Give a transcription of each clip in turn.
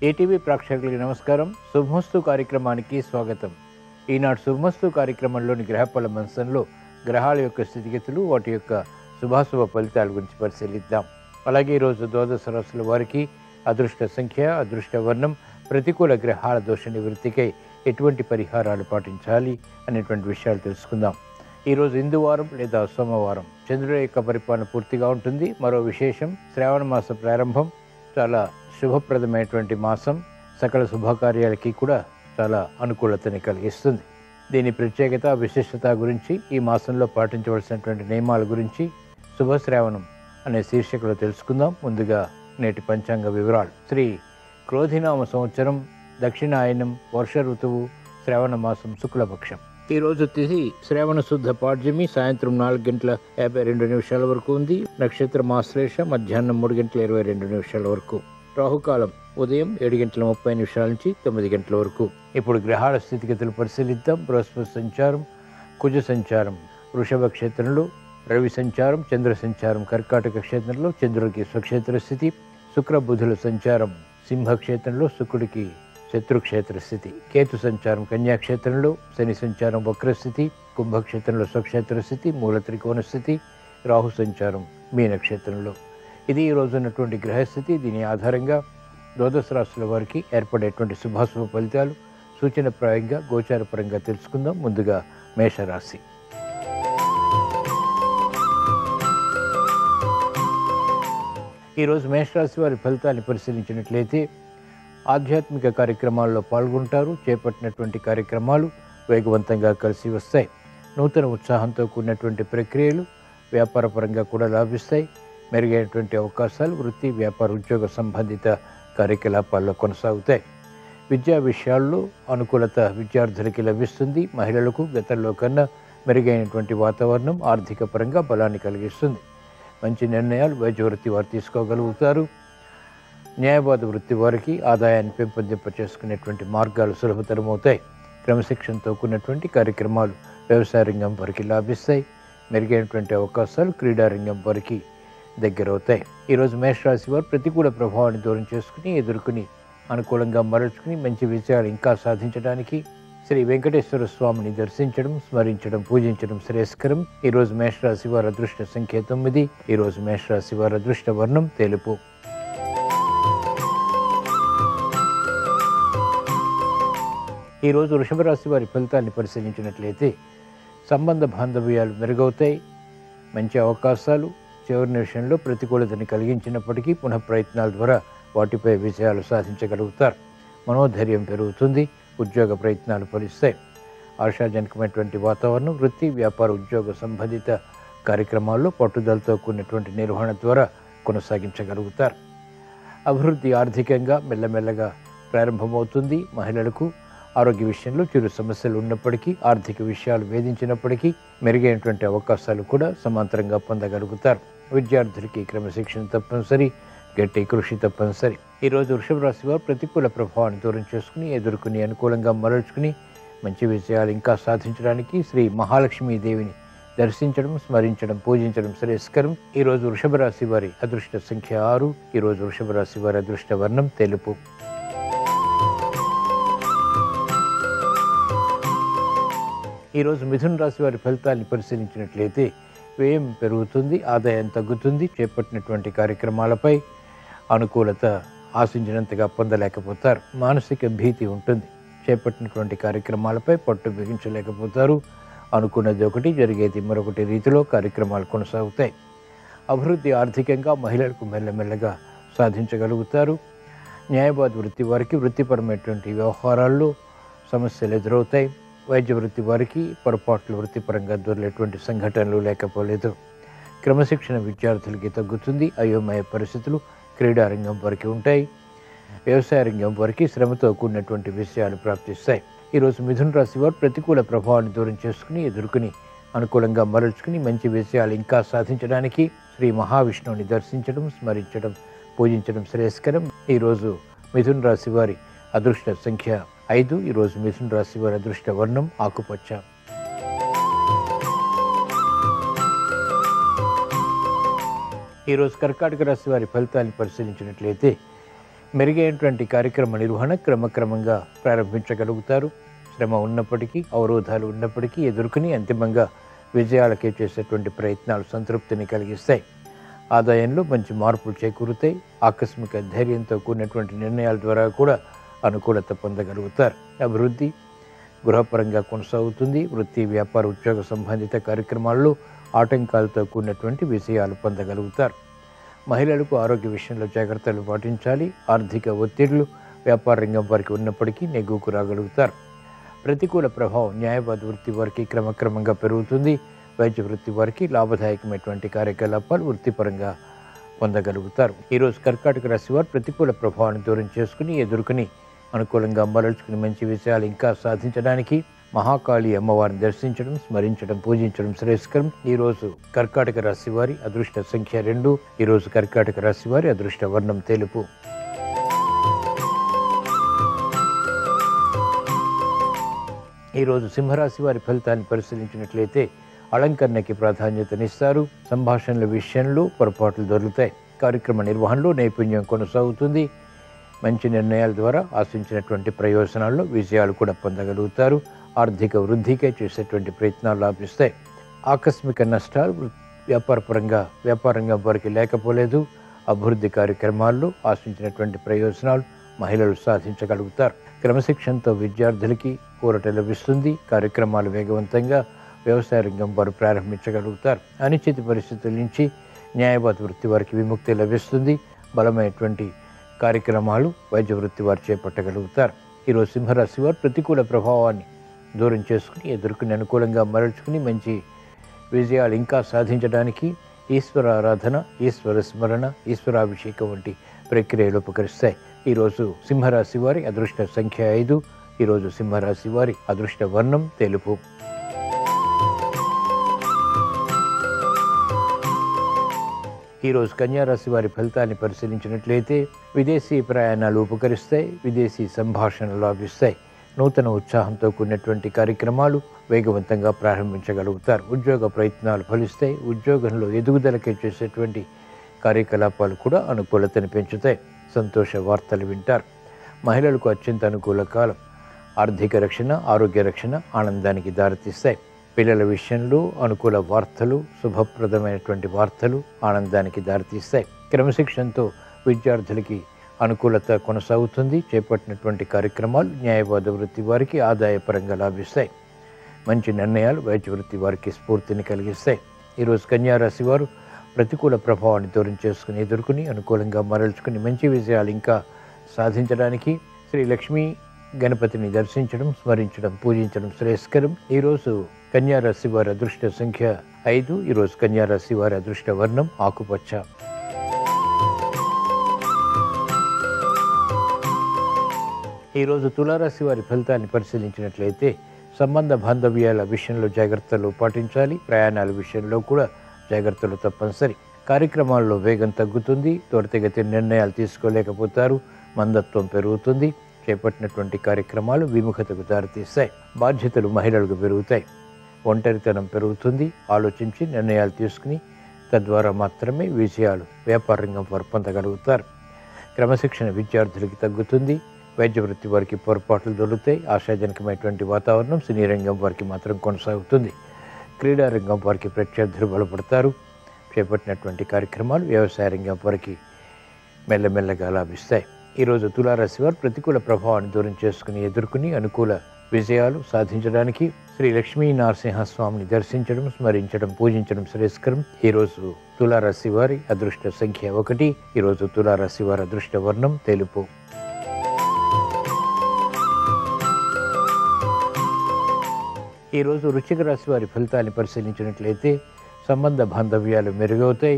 ATV ప్రేక్షకులకి నమస్కారం. శుభమస్తు కార్యక్రమానికి స్వాగతం. ఈనాడు శుభమస్తు కార్యక్రమంలోని గ్రహఫల మంచంలో గ్రహాల యొక్క స్థితిగతులు, వాటి యొక్క శుభాశుభ ఫలితాల గురించి పరిశీలిద్దాం. అలాగే ఈరోజు ద్వాదశ రాశుల వారికి అదృష్ట సంఖ్య, అదృష్ట వర్ణం, ప్రతికూల గ్రహాల దోష నివృత్తికై ఎటువంటి పరిహారాలు పాటించాలి అనేటువంటి విషయాలు తెలుసుకుందాం. ఈరోజు ఇందువారం లేదా సోమవారం. చంద్రుడి యొక్క పరిపాలన పూర్తిగా ఉంటుంది. మరో విశేషం, శ్రావణ మాస ప్రారంభం. చాలా శుభప్రదమైనటువంటి మాసం. సకల శుభకార్యాలకి కూడా చాలా అనుకూలతని కలిగిస్తుంది. దీని ప్రత్యేకత, విశిష్టత గురించి, ఈ మాసంలో పాటించవలసినటువంటి నియమాల గురించి శుభశ్రావణం అనే శీర్షికలో తెలుసుకుందాం. ముందుగా నేటి పంచాంగ వివరాలు. శ్రీ క్రోధినామ సంవత్సరం, దక్షిణాయనం, వర్ష ఋతువు, శ్రావణ మాసం, శుక్లపక్షం. ఈరోజు తిథి శ్రావణ శుద్ధ పాడ్యమి, సాయంత్రం 4:52 వరకు ఉంది. నక్షత్రం ఆశ్లేష, మధ్యాహ్నం 3:22 వరకు. రాహుకాలం ఉదయం 7:30 నుంచి 9 వరకు. ఇప్పుడు గ్రహాల స్థితిగతులు పరిశీలిద్దాం. బృహస్పతి సంచారం, కుజ సంచారం వృషభ క్షేత్రంలో, రవి సంచారం, చంద్ర సంచారం కర్కాటక క్షేత్రంలో, చంద్రుడికి స్వక్షేత్ర స్థితి. శుక్ర బుధుల సంచారం సింహక్షేత్రంలో, శుక్రుడికి శత్రుక్షేత్ర స్థితి. కేతు సంచారం కన్యాక్షేత్రంలో, శని సంచారం వక్రస్థితి, కుంభక్షేత్రంలో స్వక్షేత్ర స్థితి, మూల త్రికోణ స్థితి. రాహు సంచారం మీనక్షేత్రంలో. ఇది ఈ రోజు ఉన్నటువంటి గ్రహస్థితి. దీని ఆధారంగా ద్వాదశ రాశుల వారికి ఏర్పడేటువంటి శుభాశుభ ఫలితాలు సూచనప్రాయంగా గోచారపరంగా తెలుసుకుందాం. ముందుగా మేషరాశి. ఈరోజు మేషరాశి వారి ఫలితాన్ని పరిశీలించినట్లయితే ఆధ్యాత్మిక కార్యక్రమాల్లో పాల్గొంటారు. చేపట్టినటువంటి కార్యక్రమాలు వేగవంతంగా కలిసి వస్తాయి. నూతన ఉత్సాహంతో కూడినటువంటి ప్రక్రియలు వ్యాపారపరంగా కూడా లాభిస్తాయి. మెరుగైనటువంటి అవకాశాలు వృత్తి, వ్యాపార, ఉద్యోగ సంబంధిత కార్యకలాపాల్లో కొనసాగుతాయి. విద్యా విషయాల్లో అనుకూలత విద్యార్థులకి లభిస్తుంది. మహిళలకు గతంలో కన్నా మెరుగైనటువంటి వాతావరణం ఆర్థిక పరంగా బలాన్ని కలిగిస్తుంది. మంచి నిర్ణయాలు వైద్య వృత్తి వారు తీసుకోగలుగుతారు. న్యాయవాద వృత్తి వారికి ఆదాయాన్ని పెంపొందింప చేసుకునేటువంటి మార్గాలు సులభతరమవుతాయి. క్రమశిక్షణతో కూడినటువంటి కార్యక్రమాలు వ్యవసాయ రంగం వారికి లాభిస్తాయి. మెరుగైనటువంటి అవకాశాలు క్రీడారంగం వారికి దగ్గరవుతాయి. ఈరోజు మేషరాశి వారు ప్రతికూల ప్రభావాన్ని దూరం చేసుకుని, ఎదుర్కొని, అనుకూలంగా మరల్చుకుని మంచి విజయాలు ఇంకా సాధించడానికి శ్రీ వెంకటేశ్వర స్వామిని దర్శించడం, స్మరించడం, పూజించడం శ్రేయస్కరం. ఈరోజు మేషరాశి వారి అదృష్ట సంఖ్య 9. ఈరోజు మేషరాశి వారి అదృష్ట వర్ణం తెలుపు. ఈరోజు వృషభ రాశి వారి ఫలితాన్ని పరిశీలించినట్లయితే సంబంధ బాంధవ్యాలు మెరుగవుతాయి. మంచి అవకాశాలు చివరి నిమిషంలో ప్రతికూలతని కలిగించినప్పటికీ పునః ప్రయత్నాల ద్వారా వాటిపై విజయాలు సాధించగలుగుతారు. మనోధైర్యం పెరుగుతుంది. ఉద్యోగ ప్రయత్నాలు ఫలిస్తాయి. ఆశాజనకమైనటువంటి వాతావరణం వృత్తి, వ్యాపార, ఉద్యోగ సంబంధిత కార్యక్రమాల్లో పట్టుదలతో కూడినటువంటి నిర్వహణ ద్వారా కొనసాగించగలుగుతారు. అభివృద్ధి ఆర్థికంగా మెల్లమెల్లగా ప్రారంభమవుతుంది. మహిళలకు ఆరోగ్య విషయంలో చిరు సమస్యలు ఉన్నప్పటికీ, ఆర్థిక విషయాలు వేధించినప్పటికీ మెరుగైనటువంటి అవకాశాలు కూడా సమాంతరంగా పొందగలుగుతారు. విద్యార్థులకి క్రమశిక్షణ తప్పనిసరి, గట్టి కృషి తప్పనిసరి. ఈరోజు వృషభ రాశి వారు ప్రతికూల ప్రభావాన్ని దూరం చేసుకుని, ఎదుర్కొని, అనుకూలంగా మరల్చుకుని మంచి విజయాలు ఇంకా సాధించడానికి శ్రీ మహాలక్ష్మీదేవిని దర్శించడం, స్మరించడం, పూజించడం శ్రేయస్కరం. ఈరోజు వృషభ రాశి వారి అదృష్ట సంఖ్య 6. ఈరోజు వృషభ రాశి వారి అదృష్ట వర్ణం తెలుపు. ఈరోజు మిథున రాశి వారి ఫలితాన్ని పరిశీలించినట్లయితే వ్యయం పెరుగుతుంది, ఆదాయం తగ్గుతుంది. చేపట్టినటువంటి కార్యక్రమాలపై అనుకూలత ఆశించినంతగా పొందలేకపోతారు. మానసిక భీతి ఉంటుంది. చేపట్టినటువంటి కార్యక్రమాలపై పట్టు బిగించలేకపోతారు. అనుకున్నది ఒకటి, జరిగేది మరొకటి రీతిలో కార్యక్రమాలు కొనసాగుతాయి. అభివృద్ధి ఆర్థికంగా మహిళలకు మెల్లమెల్లగా సాధించగలుగుతారు. న్యాయవాద వృత్తి వారికి వృత్తిపరమైనటువంటి వ్యవహారాల్లో సమస్యలు ఎదురవుతాయి. వైద్య వృత్తి వారికి పొరపాట్లు వృత్తిపరంగా దొరికేటువంటి సంఘటనలు లేకపోలేదు. క్రమశిక్షణ విద్యార్థులకి తగ్గుతుంది. అయోమయ పరిస్థితులు క్రీడారంగం వారికి ఉంటాయి. వ్యవసాయ రంగం వారికి శ్రమతో కూడినటువంటి విషయాలు ప్రాప్తిస్తాయి. ఈరోజు మిథున రాశి వారు ప్రతికూల ప్రభావాన్ని దూరం చేసుకుని, ఎదుర్కొని, అనుకూలంగా మరల్చుకుని మంచి విషయాలు ఇంకా సాధించడానికి శ్రీ మహావిష్ణువుని దర్శించడం, స్మరించడం, పూజించడం శ్రేయస్కరం. ఈరోజు మిథున రాశి వారి అదృష్ట సంఖ్య 5. ఈరోజు మిథున రాశి వారి అదృష్ట వర్ణం ఆకుపచ్చ. ఈరోజు కర్కాటక రాశి వారి ఫలితాన్ని పరిశీలించినట్లయితే మెరుగైనటువంటి కార్యక్రమ నిర్వహణ క్రమక్రమంగా ప్రారంభించగలుగుతారు. శ్రమ ఉన్నప్పటికీ, అవరోధాలు ఉన్నప్పటికీ ఎదుర్కొని అంతిమంగా విజయాలకే చేసేటువంటి ప్రయత్నాలు సంతృప్తిని కలిగిస్తాయి. ఆదాయంలో మంచి మార్పులు చేకూరుతాయి. ఆకస్మిక ధైర్యంతో కూడినటువంటి నిర్ణయాల ద్వారా కూడా అనుకూలత పొందగలుగుతారు. అభివృద్ధి గృహపరంగా కొనసాగుతుంది. వృత్తి, వ్యాపార, ఉద్యోగ సంబంధిత కార్యక్రమాల్లో ఆటంకాలతో కూడినటువంటి విజయాలు పొందగలుగుతారు. మహిళలకు ఆరోగ్య విషయంలో జాగ్రత్తలు పాటించాలి. ఆర్థిక ఒత్తిళ్లు వ్యాపార రంగం వారికి ఉన్నప్పటికీ నెగ్గుకు రాగలుగుతారు. ప్రతికూల ప్రభావం న్యాయవాద వృత్తి వారికి క్రమక్రమంగా పెరుగుతుంది. వైద్య వృత్తి వారికి లాభదాయకమైనటువంటి కార్యకలాపాలు వృత్తిపరంగా పొందగలుగుతారు. ఈరోజు కర్కాటక రాశి వారు ప్రతికూల ప్రభావాన్ని దూరం చేసుకుని ఎదుర్కొని అనుకూలంగా మరల్చుకుని మంచి విషయాలు ఇంకా సాధించడానికి మహాకాళి అమ్మవారిని దర్శించడం, స్మరించడం, పూజించడం శ్రేయస్కరం. ఈరోజు కర్కాటక రాశి వారి అదృష్ట సంఖ్య 2. ఈరోజు కర్కాటక రాశి వారి అదృష్ట వర్ణం తెలుపు. ఈరోజు సింహరాశి వారి ఫలితాన్ని పరిశీలించినట్లయితే అలంకరణకి ప్రాధాన్యతనిస్తారు. సంభాషణల విషయంలో పొరపాట్లు దొరుకుతాయి. కార్యక్రమ నిర్వహణలో నైపుణ్యం కొనసాగుతుంది. మంచి నిర్ణయాల ద్వారా ఆశించినటువంటి ప్రయోజనాల్లో విజయాలు కూడా పొందగలుగుతారు. ఆర్థిక వృద్ధికే చేసేటువంటి ప్రయత్నాలు లాభిస్తాయి. ఆకస్మిక నష్టాలు వ్యాపారంగా వారికి లేకపోలేదు. అభివృద్ధి కార్యక్రమాల్లో ఆశించినటువంటి ప్రయోజనాలు మహిళలు సాధించగలుగుతారు. క్రమశిక్షణతో విద్యార్థులకి ఊరట లభిస్తుంది. కార్యక్రమాలు వేగవంతంగా వ్యవసాయ రంగం వారు ప్రారంభించగలుగుతారు. అనిశ్చిత పరిస్థితుల నుంచి న్యాయవాద వృత్తి వారికి విముక్తి లభిస్తుంది. బలమైనటువంటి కార్యక్రమాలు వైద్య వృత్తి వారు చేపట్టగలుగుతారు. ఈరోజు సింహరాశి వారు ప్రతికూల ప్రభావాన్ని దూరం చేసుకుని ఎదుర్కొని అనుకూలంగా మరల్చుకుని మంచి విజయాలు ఇంకా సాధించడానికి ఈశ్వర ఆరాధన, ఈశ్వర స్మరణ, ఈశ్వరాభిషేకం వంటి ప్రక్రియలు ఉపకరిస్తాయి. ఈరోజు సింహరాశి వారి అదృష్ట సంఖ్య 5. ఈరోజు సింహరాశి వారి అదృష్ట వర్ణం తెలుపు. ఈరోజు కన్యారాశి వారి ఫలితాన్ని పరిశీలించినట్లయితే విదేశీ ప్రయాణాలు ఉపకరిస్తాయి. విదేశీ సంభాషణలు లాభిస్తాయి. నూతన ఉత్సాహంతో కూడినటువంటి కార్యక్రమాలు వేగవంతంగా ప్రారంభించగలుగుతారు. ఉద్యోగ ప్రయత్నాలు ఫలిస్తాయి. ఉద్యోగంలో ఎదుగుదలకే చేసేటువంటి కార్యకలాపాలు కూడా అనుకూలతను పెంచుతాయి. సంతోష వార్తలు వింటారు. మహిళలకు అత్యంత అనుకూల కాలం. ఆర్థిక రక్షణ, ఆరోగ్య రక్షణ ఆనందానికి దారితీస్తాయి. పిల్లల విషయంలో అనుకూల వార్తలు, శుభప్రదమైనటువంటి వార్తలు ఆనందానికి దారితీస్తాయి. క్రమశిక్షణతో విద్యార్థులకి అనుకూలత కొనసాగుతుంది. చేపట్టినటువంటి కార్యక్రమాలు న్యాయవాద వృత్తి వారికి ఆదాయపరంగా లాభిస్తాయి. మంచి నిర్ణయాలు వైద్య వృత్తి వారికి స్ఫూర్తిని కలిగిస్తాయి. ఈరోజు కన్యారాశి వారు ప్రతికూల ప్రభావాన్ని దూరం చేసుకుని ఎదుర్కొని అనుకూలంగా మరల్చుకుని మంచి విజయాలు ఇంకా సాధించడానికి శ్రీ లక్ష్మీ గణపతిని దర్శించడం, స్మరించడం, పూజించడం శ్రేయస్కరం. ఈరోజు కన్యారాశి వారి అదృష్ట సంఖ్య 5. ఈరోజు కన్యారాశి వారి అదృష్ట వర్ణం ఆకుపచ్చ. ఈరోజు తులారాశి వారి ఫలితాన్ని పరిశీలించినట్లయితే సంబంధ బాంధవ్యాల విషయంలో జాగ్రత్తలు పాటించాలి. ప్రయాణాల విషయంలో కూడా జాగ్రత్తలు తప్పనిసరి. కార్యక్రమాల్లో వేగం తగ్గుతుంది. త్వరితగతి నిర్ణయాలు తీసుకోలేకపోతారు. మందత్వం పెరుగుతుంది. చేపట్టినటువంటి కార్యక్రమాలు విముఖతకు దారితీస్తాయి. బాధ్యతలు మహిళలకు పెరుగుతాయి. ఒంటరితనం పెరుగుతుంది. ఆలోచించి నిర్ణయాలు తీసుకుని తద్వారా మాత్రమే విజయాలు వ్యాపార రంగం వారు పొందగలుగుతారు. క్రమశిక్షణ విద్యార్థులకి తగ్గుతుంది. వైద్య వృత్తి వారికి పొరపాట్లు దొరుకుతాయి. ఆశాజనకమైనటువంటి వాతావరణం సినీ రంగం వారికి మాత్రం కొనసాగుతుంది. క్రీడా రంగం వారికి ప్రత్యర్థులు బలపడతారు. చేపట్టినటువంటి కార్యక్రమాలు వ్యవసాయ రంగం వారికి మెల్లమెల్లగా లాభిస్తాయి. ఈరోజు తులారాశి వారు ప్రతికూల ప్రభావాన్ని దూరం చేసుకుని ఎదుర్కొని అనుకూల విజయాలు సాధించడానికి శ్రీ లక్ష్మీ నరసింహస్వామిని దర్శించడం, స్మరించడం, పూజించడం శ్రేయస్కరం. ఈరోజు తులారాశి వారి అదృష్ట సంఖ్య 1. ఈరోజు తులారాశి వారి అదృష్ట వర్ణం తెలుపు. ఈరోజు వృశ్చిక రాశి వారి ఫలితాన్ని పరిశీలించినట్లయితే సంబంధ బాంధవ్యాలు మెరుగవుతాయి.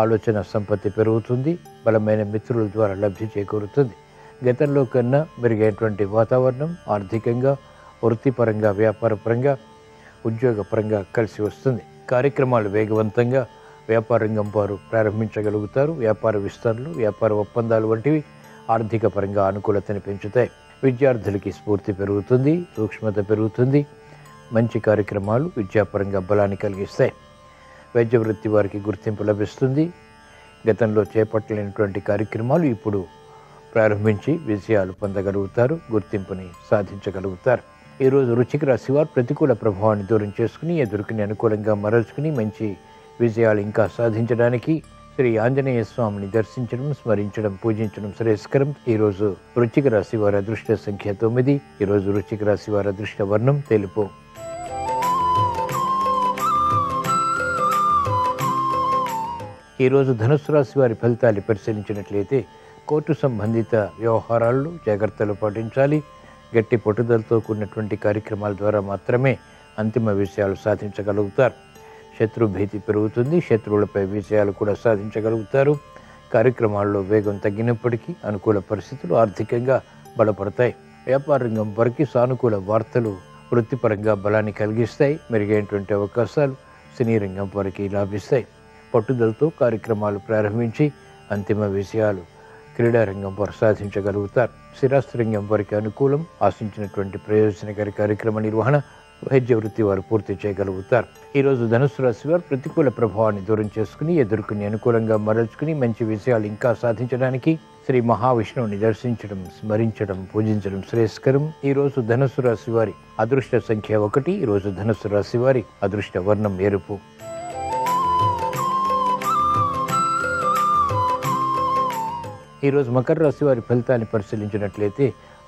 ఆలోచన సంపత్తి పెరుగుతుంది. బలమైన మిత్రుల ద్వారా లబ్ధి చేకూరుతుంది. గతంలో కన్నా మెరుగైనటువంటి వాతావరణం ఆర్థికంగా, వృత్తిపరంగా, వ్యాపారపరంగా, ఉద్యోగపరంగా కలిసి వస్తుంది. కార్యక్రమాలు వేగవంతంగా వ్యాపార రంగం వారు ప్రారంభించగలుగుతారు. వ్యాపార విస్తరణలు, వ్యాపార ఒప్పందాలు వంటివి ఆర్థిక పరంగా అనుకూలతని పెంచుతాయి. విద్యార్థులకి స్ఫూర్తి పెరుగుతుంది. సూక్ష్మత పెరుగుతుంది. మంచి కార్యక్రమాలు విద్యాపరంగా బలాన్ని కలిగిస్తాయి. వైద్య వృత్తి వారికి గుర్తింపు లభిస్తుంది. గతంలో చేపట్టలేనటువంటి కార్యక్రమాలు ఇప్పుడు ప్రారంభించి విజయాలు పొందగలుగుతారు, గుర్తింపుని సాధించగలుగుతారు. ఈరోజు వృశ్చిక రాశి వారు ప్రతికూల ప్రభావాన్ని దూరం చేసుకుని ఎదుర్కొని అనుకూలంగా మరల్చుకుని మంచి విజయాలు ఇంకా సాధించడానికి శ్రీ ఆంజనేయ స్వామిని దర్శించడం, స్మరించడం, పూజించడం శ్రేయస్కరం. ఈరోజు వృశ్చిక రాశి వారి అదృష్ట సంఖ్య 9. ఈరోజు వృశ్చిక రాశి వారి అదృష్ట వర్ణం తెలుపు. ఈరోజు ధనుస్సు రాశి వారి ఫలితాలు పరిశీలించినట్లయితే కోర్టు సంబంధిత వ్యవహారాల్లో జాగ్రత్తలు పాటించాలి. గట్టి పట్టుదలతో కూడినటువంటి కార్యక్రమాల ద్వారా మాత్రమే అంతిమ విజయాలు సాధించగలుగుతారు. శత్రు భీతి పెరుగుతుంది, శత్రువులపై విజయాలు కూడా సాధించగలుగుతారు. కార్యక్రమాల్లో వేగం తగ్గినప్పటికీ అనుకూల పరిస్థితులు ఆర్థికంగా బలపడతాయి. వ్యాపార రంగం వారికి సానుకూల వార్తలు వృత్తిపరంగా బలాన్ని కలిగిస్తాయి. మెరుగైనటువంటి అవకాశాలు సినీ రంగం వారికి లాభిస్తాయి. పట్టుదలతో కార్యక్రమాలు ప్రారంభించి అంతిమ విజయాలు క్రీడారంగం వారు సాధించగలుగుతారు. స్థిరాస్తి రంగం వారికి అనుకూలం. ఆశించినటువంటి ప్రయోజనకర కార్యక్రమ నిర్వహణ వైద్య వృత్తి వారు పూర్తి చేయగలుగుతారు. ఈరోజు ధనుస్సు రాశి వారు ప్రతికూల ప్రభావాన్ని దూరం చేసుకుని ఎదుర్కొని అనుకూలంగా మరల్చుకుని మంచి విజయాలు ఇంకా సాధించడానికి శ్రీ మహావిష్ణువుని దర్శించడం, స్మరించడం, పూజించడం శ్రేయస్కరం. ఈరోజు ధనుస్సు రాశి వారి అదృష్ట సంఖ్య 1. ఈరోజు ధనుస్సు రాశి వారి అదృష్ట వర్ణం ఎరుపు. ఈరోజు మకర రాశి వారి ఫలితాన్ని పరిశీలించినట్లయితే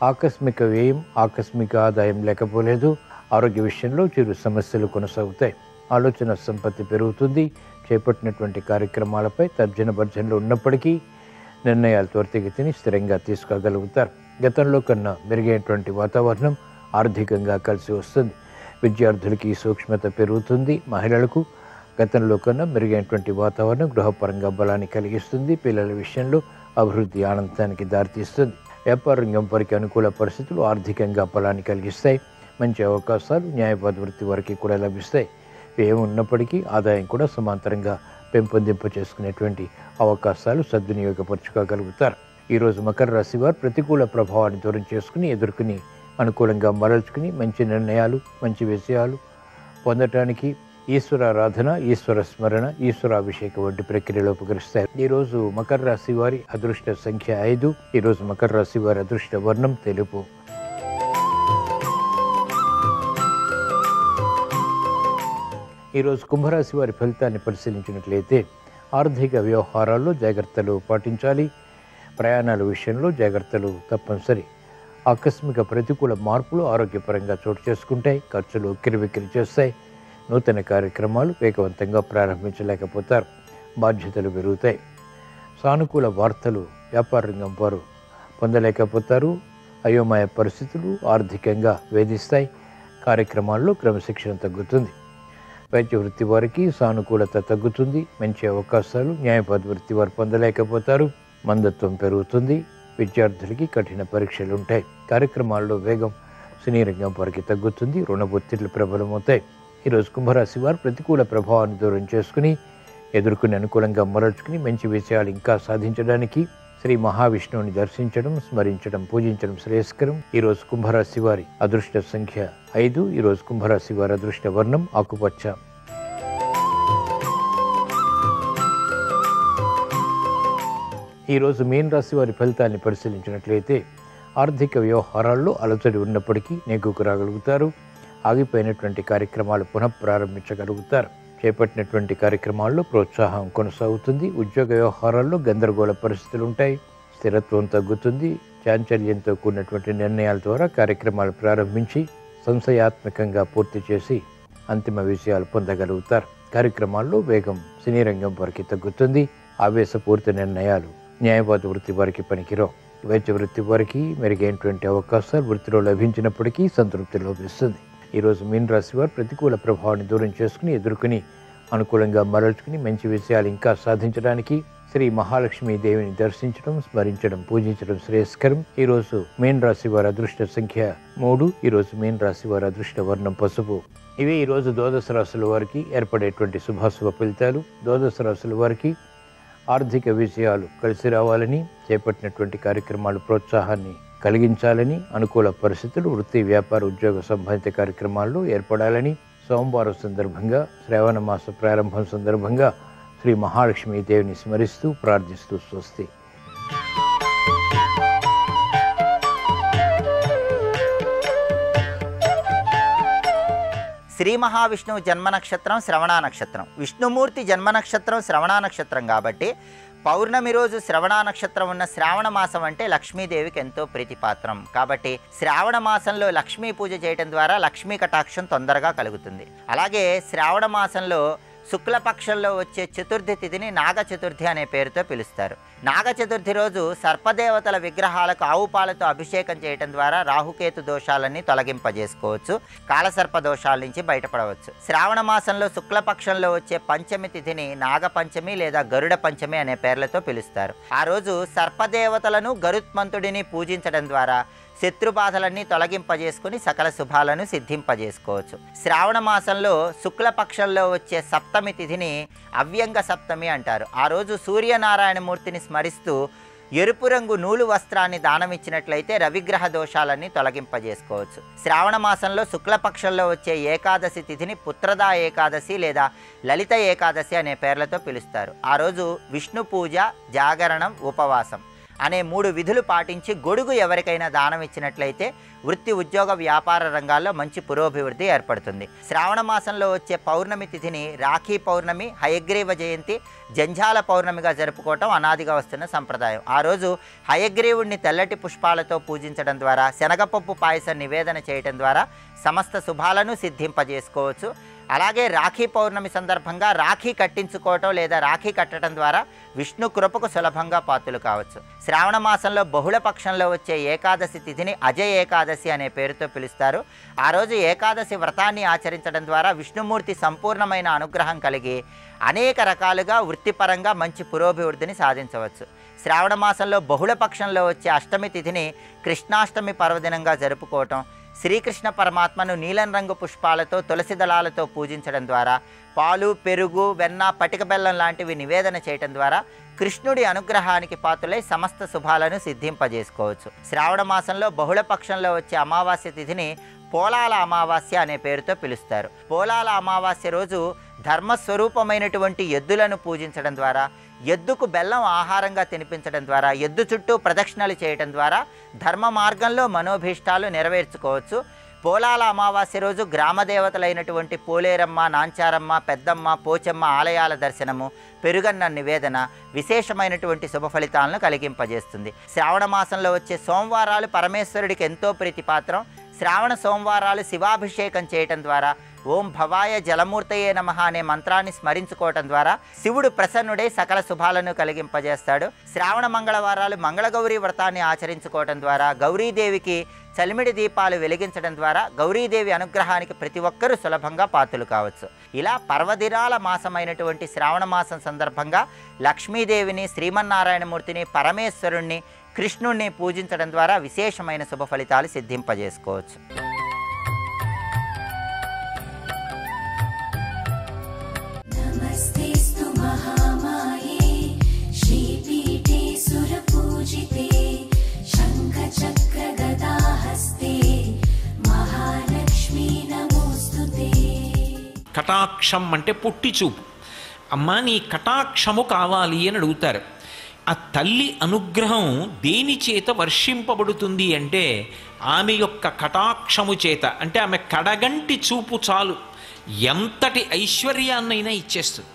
ఆకస్మిక వ్యయం, ఆకస్మిక ఆదాయం లేకపోలేదు. ఆరోగ్య విషయంలో చిరు సమస్యలు కొనసాగుతాయి. ఆలోచన సంపత్తి పెరుగుతుంది. చేపట్టినటువంటి కార్యక్రమాలపై తర్జన భర్జనలు ఉన్నప్పటికీ నిర్ణయాలు త్వరితగతిని స్థిరంగా తీసుకోగలుగుతారు. గతంలో కన్నా మెరుగైనటువంటి వాతావరణం ఆర్థికంగా కలిసి వస్తుంది. విద్యార్థులకి సూక్ష్మత పెరుగుతుంది. మహిళలకు గతంలో కన్నా మెరుగైనటువంటి వాతావరణం గృహపరంగా బలాన్ని కలిగిస్తుంది. పిల్లల విషయంలో అభివృద్ధి ఆనందానికి దారితీస్తుంది. వ్యాపార రంగం వారికి అనుకూల పరిస్థితులు ఆర్థికంగా బలాన్ని కలిగిస్తాయి. మంచి అవకాశాలు న్యాయవాద వృత్తి వారికి కూడా లభిస్తాయి. వ్యయం ఉన్నప్పటికీ ఆదాయం కూడా సమాంతరంగా పెంపొందింప చేసుకునేటువంటి అవకాశాలు సద్వినియోగపరచుకోగలుగుతారు. ఈరోజు మకర రాశి వారు ప్రతికూల ప్రభావాన్ని దూరం చేసుకుని ఎదుర్కొని అనుకూలంగా మరల్చుకుని మంచి నిర్ణయాలు, మంచి విజయాలు పొందటానికి ఈశ్వరారాధన, ఈశ్వర స్మరణ, ఈశ్వరాభిషేకం వంటి ప్రక్రియలో ఉపకరిస్తాయి. ఈరోజు మకర రాశి వారి అదృష్ట సంఖ్య 5. ఈరోజు మకర రాశి వారి అదృష్ట వర్ణం తెలుపు. ఈరోజు కుంభరాశి వారి ఫలితాన్ని పరిశీలించినట్లయితే ఆర్థిక వ్యవహారాల్లో జాగ్రత్తలు పాటించాలి. ప్రయాణాల విషయంలో జాగ్రత్తలు తప్పనిసరి. ఆకస్మిక ప్రతికూల మార్పులు ఆరోగ్యపరంగా చోటు చేసుకుంటాయి. ఖర్చులు ఉక్కిరిబిక్కిరి చేస్తాయి. నూతన కార్యక్రమాలు వేగవంతంగా ప్రారంభించలేకపోతారు. బాధ్యతలు పెరుగుతాయి. సానుకూల వార్తలు వ్యాపార రంగం వారు పొందలేకపోతారు. అయోమయ పరిస్థితులు ఆర్థికంగా వేధిస్తాయి. కార్యక్రమాల్లో క్రమశిక్షణ తగ్గుతుంది. వైద్య వృత్తి వారికి సానుకూలత తగ్గుతుంది. మంచి అవకాశాలు న్యాయవాద వృత్తి వారు పొందలేకపోతారు. మందత్వం పెరుగుతుంది. విద్యార్థులకి కఠిన పరీక్షలు ఉంటాయి. కార్యక్రమాల్లో వేగం సినీ రంగం వారికి తగ్గుతుంది. రుణ ఒత్తిళ్లు ప్రబలమవుతాయి. ఈరోజు కుంభరాశి వారు ప్రతికూల ప్రభావాన్ని దూరం చేసుకుని ఎదుర్కొని అనుకూలంగా మరల్చుకుని మంచి విజయాలు ఇంకా సాధించడానికి శ్రీ మహావిష్ణువుని దర్శించడం, స్మరించడం, పూజించడం శ్రేయస్కరం. ఈరోజు కుంభరాశి వారి అదృష్ట సంఖ్య 5. ఈరోజు కుంభరాశి వారి అదృష్ట వర్ణం ఆకుపచ్చ. ఈరోజు మీన రాశి వారి ఫలితాన్ని పరిశీలించినట్లయితే ఆర్థిక వ్యవహారాల్లో అలజడి ఉన్నప్పటికీ నెగ్గుకు రాగలుగుతారు. ఆగిపోయినటువంటి కార్యక్రమాలు పునఃప్రారంభించగలుగుతారు. చేపట్టినటువంటి కార్యక్రమాల్లో ప్రోత్సాహం కొనసాగుతుంది. ఉద్యోగ వ్యవహారాల్లో గందరగోళ పరిస్థితులు ఉంటాయి. స్థిరత్వం తగ్గుతుంది. చాంచల్యంతో కూడినటువంటి నిర్ణయాల ద్వారా కార్యక్రమాలు ప్రారంభించి సంశయాత్మకంగా పూర్తి చేసి అంతిమ విజయాలు పొందగలుగుతారు. కార్యక్రమాల్లో వేగం సినీ రంగం వారికి తగ్గుతుంది. ఆవేశపూరిత నిర్ణయాలు న్యాయవాద వృత్తి వారికి పనికిరావు. వైద్య వృత్తి వారికి మెరుగైనటువంటి అవకాశాలు వృత్తిలో లభించినప్పటికీ సంతృప్తి లోపిస్తుంది. ఈరోజు మీన రాశి వారు ప్రతికూల ప్రభావాన్ని దూరం చేసుకుని ఎదుర్కొని అనుకూలంగా మరల్చుకుని మంచి విజయాలు ఇంకా సాధించడానికి శ్రీ మహాలక్ష్మీ దేవిని దర్శించడం, స్మరించడం, పూజించడం శ్రేయస్కరం. ఈరోజు మీన రాశి వారి అదృష్ట సంఖ్య 3. ఈరోజు మీన రాశి వారి అదృష్ట వర్ణం పసుపు. ఇవి ఈరోజు ద్వాదశ రాశుల వారికి ఏర్పడేటువంటి శుభాశుభ ఫలితాలు. ద్వాదశ రాశుల వారికి ఆర్థిక విజయాలు కలిసి రావాలని, చేపట్టినటువంటి కార్యక్రమాలు ప్రోత్సాహాన్ని కలిగించాలని, అనుకూల పరిస్థితులు వృత్తి, వ్యాపార, ఉద్యోగ సంబంధిత కార్యక్రమాల్లో ఏర్పడాలని సోమవారం సందర్భంగా, శ్రావణ మాస ప్రారంభం సందర్భంగా శ్రీ మహాలక్ష్మీ దేవిని స్మరిస్తూ ప్రార్థిస్తూ స్వస్తి. శ్రీ మహావిష్ణువు జన్మ నక్షత్రం శ్రవణ నక్షత్రం, విష్ణుమూర్తి జన్మ నక్షత్రం శ్రవణ నక్షత్రం కాబట్టి పౌర్ణమి రోజు శ్రవణ నక్షత్రం ఉన్న శ్రావణ మాసం అంటే లక్ష్మీదేవికి ఎంతో ప్రీతిపాత్రం. కాబట్టి శ్రావణ మాసంలో లక్ష్మీ పూజ చేయడం ద్వారా లక్ష్మీ కటాక్షం తొందరగా కలుగుతుంది. అలాగే శ్రావణ మాసంలో శుక్లపక్షంలో వచ్చే చతుర్థి తిథిని నాగ చతుర్థి అనే పేరుతో పిలుస్తారు. నాగ చతుర్థి రోజు సర్పదేవతల విగ్రహాలకు ఆవు పాలతో అభిషేకం చేయడం ద్వారా రాహుకేతు దోషాలన్నీ తొలగింపజేసుకోవచ్చు, కాలసర్ప దోషాల నుంచి బయటపడవచ్చు. శ్రావణ మాసంలో శుక్లపక్షంలో వచ్చే పంచమి తిథిని నాగ పంచమి లేదా గరుడ పంచమి అనే పేర్లతో పిలుస్తారు. ఆ రోజు సర్పదేవతలను గరుత్మంతుడిని పూజించడం ద్వారా శత్రుబాధలన్నీ తొలగింపజేసుకుని సకల శుభాలను సిద్ధింపజేసుకోవచ్చు. శ్రావణ మాసంలో శుక్లపక్షంలో వచ్చే సప్తమి తిథిని అవ్యంగ సప్తమి అంటారు. ఆ రోజు సూర్యనారాయణమూర్తిని స్మరిస్తూ ఎరుపు రంగు నూలు వస్త్రాన్ని దానమిచ్చినట్లయితే రవిగ్రహ దోషాలన్నీ తొలగింపజేసుకోవచ్చు. శ్రావణ మాసంలో శుక్లపక్షంలో వచ్చే ఏకాదశి తిథిని పుత్రదా ఏకాదశి లేదా లలిత ఏకాదశి అనే పేర్లతో పిలుస్తారు. ఆ రోజు విష్ణు పూజ, జాగరణం, ఉపవాసం అనే 3 విధులు పాటించి గొడుగు ఎవరికైనా దానం ఇచ్చినట్లయితే వృత్తి, ఉద్యోగ, వ్యాపార రంగాల్లో మంచి పురోభివృద్ధి ఏర్పడుతుంది. శ్రావణ మాసంలో వచ్చే పౌర్ణమి తిథిని రాఖీ పౌర్ణమి, హయగ్రీవ జయంతి, జంఝాల పౌర్ణమిగా జరుపుకోవటం అనాదిగా వస్తున్న సంప్రదాయం. ఆ రోజు హయగ్రీవుడిని తెల్లటి పుష్పాలతో పూజించడం ద్వారా, శనగపప్పు పాయసం నివేదన చేయడం ద్వారా సమస్త శుభాలను సిద్ధింపజేసుకోవచ్చు. అలాగే రాఖీ పౌర్ణమి సందర్భంగా రాఖీ కట్టించుకోవటం లేదా రాఖీ కట్టడం ద్వారా విష్ణు కృపకు సులభంగా పాత్రలు కావచ్చు. శ్రావణ మాసంలో బహుళ పక్షంలో వచ్చే ఏకాదశి తిథిని అజయ ఏకాదశి అనే పేరుతో పిలుస్తారు. ఆ రోజు ఏకాదశి వ్రతాన్ని ఆచరించడం ద్వారా విష్ణుమూర్తి సంపూర్ణమైన అనుగ్రహం కలిగి అనేక రకాలుగా వృత్తిపరంగా మంచి పురోభివృద్ధిని సాధించవచ్చు. శ్రావణ మాసంలో బహుళ పక్షంలో వచ్చే అష్టమి తిథిని కృష్ణాష్టమి పర్వదినంగా జరుపుకోవటం, శ్రీకృష్ణ పరమాత్మను నీలం రంగు పుష్పాలతో, తులసి దళాలతో పూజించడం ద్వారా, పాలు, పెరుగు, వెన్న, పటిక బెల్లం లాంటివి నివేదన చేయడం ద్వారా కృష్ణుడి అనుగ్రహానికి పాత్రులై సమస్త శుభాలను సిద్ధింపజేసుకోవచ్చు. శ్రావణ మాసంలో బహుళ పక్షంలో వచ్చే అమావాస్య తిథిని పోలాల అమావాస్య అనే పేరుతో పిలుస్తారు. పోలాల అమావాస్య రోజు ధర్మస్వరూపమైనటువంటి ఎద్దులను పూజించడం ద్వారా, ఎద్దుకు బెల్లం ఆహారంగా తినిపించడం ద్వారా, ఎద్దు చుట్టూ ప్రదక్షిణలు చేయడం ద్వారా ధర్మ మార్గంలో మనోభీష్టాలు నెరవేర్చుకోవచ్చు. పోలాల అమావాస్య రోజు గ్రామదేవతలైనటువంటి పోలేరమ్మ, నాంచారమ్మ, పెద్దమ్మ, పోచమ్మ ఆలయాల దర్శనము, పెరుగన్న నివేదన విశేషమైనటువంటి శుభ ఫలితాలను కలిగింపజేస్తుంది. శ్రావణ మాసంలో వచ్చే సోమవారాలు పరమేశ్వరుడికి ఎంతో ప్రీతిపాత్రం. శ్రావణ సోమవారాలు శివాభిషేకం చేయటం ద్వారా, ఓం భవాయ జలమూర్తయే నమః అనే మంత్రాన్ని స్మరించుకోవటం ద్వారా శివుడు ప్రసన్నుడై సకల శుభాలను కలిగింపజేస్తాడు. శ్రావణ మంగళవారాలు మంగళగౌరీ వ్రతాన్ని ఆచరించుకోవటం ద్వారా, గౌరీదేవికి చలిమిడి దీపాలు వెలిగించడం ద్వారా గౌరీదేవి అనుగ్రహానికి ప్రతి ఒక్కరూ సులభంగా పాత్రలు కావచ్చు. ఇలా పర్వదినాల మాసమైనటువంటి శ్రావణ మాసం సందర్భంగా లక్ష్మీదేవిని, శ్రీమన్నారాయణమూర్తిని, పరమేశ్వరుణ్ణి, కృష్ణుణ్ణి పూజించడం ద్వారా విశేషమైన శుభ ఫలితాలు సిద్ధింపజేసుకోవచ్చు. నమస్తేస్తు మహామాయే శ్రీపీఠే సురపూజితే శంఖచక్ర గదాహస్తే మహాలక్ష్మీ నమోస్తుతే. కటాక్షం అంటే పొట్టి చూపు. అమ్మా నీ కటాక్షము కావాలి అని అడుగుతారు. ఆ తల్లి అనుగ్రహం దేని చేత వర్షింపబడుతుంది అంటే ఆమె యొక్క కటాక్షము చేత. అంటే ఆమె కడగంటి చూపు చాలు ఎంతటి ఐశ్వర్యాన్నైనా ఇచ్చేస్తుంది,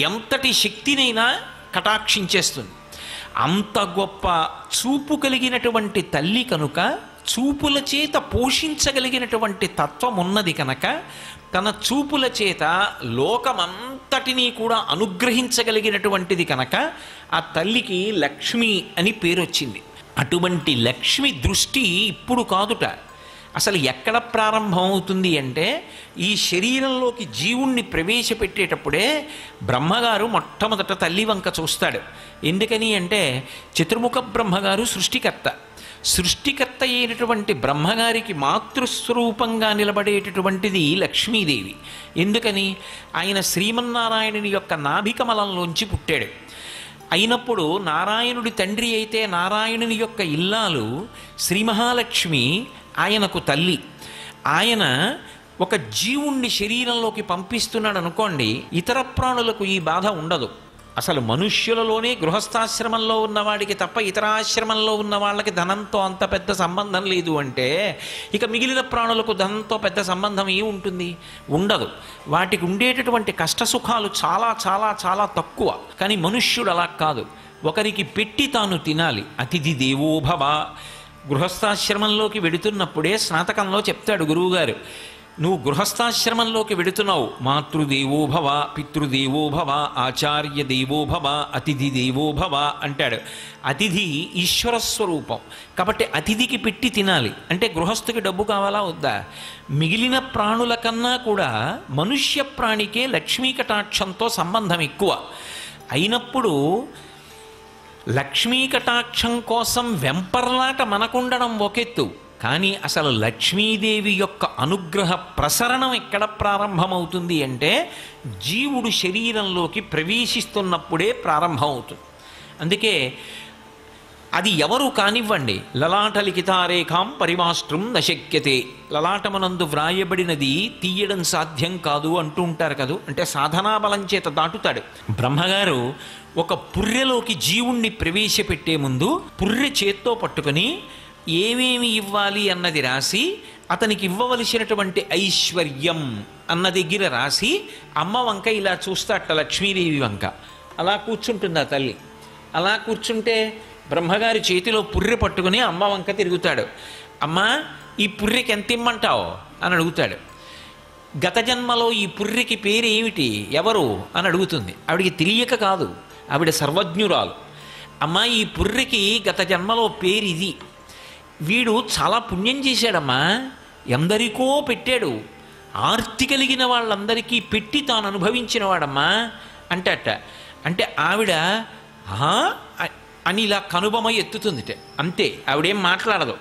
ఎంతటి శక్తినైనా కటాక్షించేస్తుంది. అంత గొప్ప చూపు కలిగినటువంటి తల్లి కనుక, చూపుల చేత పోషించగలిగినటువంటి తత్వం ఉన్నది కనుక, తన చూపుల చేత లోకమంతటినీ కూడా అనుగ్రహించగలిగినటువంటిది కనుక ఆ తల్లికి లక్ష్మి అని పేరు వచ్చింది. అటువంటి లక్ష్మి దృష్టి ఇప్పుడు కాదుట. అసలు ఎక్కడ ప్రారంభం అవుతుంది అంటే ఈ శరీరంలోకి జీవుణ్ణి ప్రవేశపెట్టేటప్పుడే బ్రహ్మగారు మొట్టమొదట తల్లి వంక చూస్తాడు. ఎందుకని అంటే చతుర్ముఖ బ్రహ్మగారు సృష్టికర్త. సృష్టికర్త అయినటువంటి బ్రహ్మగారికి మాతృస్వరూపంగా నిలబడేటటువంటిది లక్ష్మీదేవి. ఎందుకని? ఆయన శ్రీమన్నారాయణుని యొక్క నాభికమలంలోంచి పుట్టాడు. అయినప్పుడు నారాయణుడి తండ్రి అయితే నారాయణుని యొక్క ఇల్లాలు శ్రీ మహాలక్ష్మి ఆయనకు తల్లి. ఆయన ఒక జీవుణ్ణి శరీరంలోకి పంపిస్తున్నాడు అనుకోండి, ఇతర ప్రాణులకు ఈ బాధ ఉండదు. అసలు మనుష్యులలోనే గృహస్థాశ్రమంలో ఉన్నవాడికి తప్ప ఇతర ఆశ్రమంలో ఉన్న వాళ్ళకి ధనంతో అంత పెద్ద సంబంధం లేదు అంటే ఇక మిగిలిన ప్రాణులకు ధనంతో పెద్ద సంబంధం ఏముంటుంది? ఉండదు. వాటికి ఉండేటటువంటి కష్టసుఖాలు చాలా చాలా చాలా తక్కువ. కానీ మనుష్యుడు అలా కాదు. ఒకరికి పెట్టి తాను తినాలి. అతిథి దేవోభవ. గృహస్థాశ్రమంలోకి వెడుతున్నప్పుడే స్నాతకంలో చెప్తాడు గురువుగారు, నువ్వు గృహస్థాశ్రమంలోకి వెడుతున్నావు, మాతృదేవోభవ, పితృదేవోభవ, ఆచార్య దేవోభవ, అతిథి దేవోభవ అంటాడు. అతిథి ఈశ్వర స్వరూపం కాబట్టి అతిథికి పెట్టి తినాలి. అంటే గృహస్థుకి డబ్బు కావాలా వద్దా? మిగిలిన ప్రాణుల కన్నా కూడా మనుష్య ప్రాణికే లక్ష్మీ కటాక్షంతో సంబంధం ఎక్కువ అయినప్పుడు లక్ష్మీ కటాక్షం కోసం వెంపర్లాట మనకుండడం ఒకెత్తు, కానీ అసలు లక్ష్మీదేవి యొక్క అనుగ్రహ ప్రసరణం ఎక్కడ ప్రారంభమవుతుంది అంటే జీవుడు శరీరంలోకి ప్రవేశిస్తున్నప్పుడే ప్రారంభమవుతుంది. అందుకే అది ఎవరు కానివ్వండి, లలాట లిఖితారేఖాం పరిమాష్ట్రం నశక్యతే, లలాటమునందు వ్రాయబడినది తీయడం సాధ్యం కాదు అంటూ ఉంటారు కదా. అంటే సాధనా బలం చేత దాటుతాడు. బ్రహ్మగారు ఒక పుర్రెలోకి జీవుణ్ణి ప్రవేశపెట్టే ముందు పుర్రె చేత్తో పట్టుకొని ఏమేమి ఇవ్వాలి అన్నది రాసి అతనికి ఇవ్వవలసినటువంటి ఐశ్వర్యం అన్న దగ్గర రాసి అమ్మ వంక ఇలా చూస్తాట, లక్ష్మీదేవి వంక. అలా కూర్చుంటుంది ఆ తల్లి. అలా కూర్చుంటే బ్రహ్మగారి చేతిలో పుర్రె పట్టుకుని అమ్మ వంక తిరుగుతాడు. అమ్మ ఈ పుర్రెకి ఎంత ఇమ్మంటావు అని అడుగుతాడు. గత జన్మలో ఈ పుర్రెకి పేరు ఏమిటి, ఎవరు అని అడుగుతుంది. ఆవిడికి తెలియక కాదు, ఆవిడ సర్వజ్ఞురాలు. అమ్మ ఈ పుర్రెకి గత జన్మలో పేరు ఇది, వీడు చాలా పుణ్యం చేశాడమ్మా, ఎందరికో పెట్టాడు, ఆర్తి కలిగిన వాళ్ళందరికీ పెట్టి తాను అనుభవించిన వాడమ్మా అంటట. అంటే ఆవిడ అని ఇలా కనుబొమ ఎత్తుతుందిట, అంతే, ఆవిడేం మాట్లాడదు.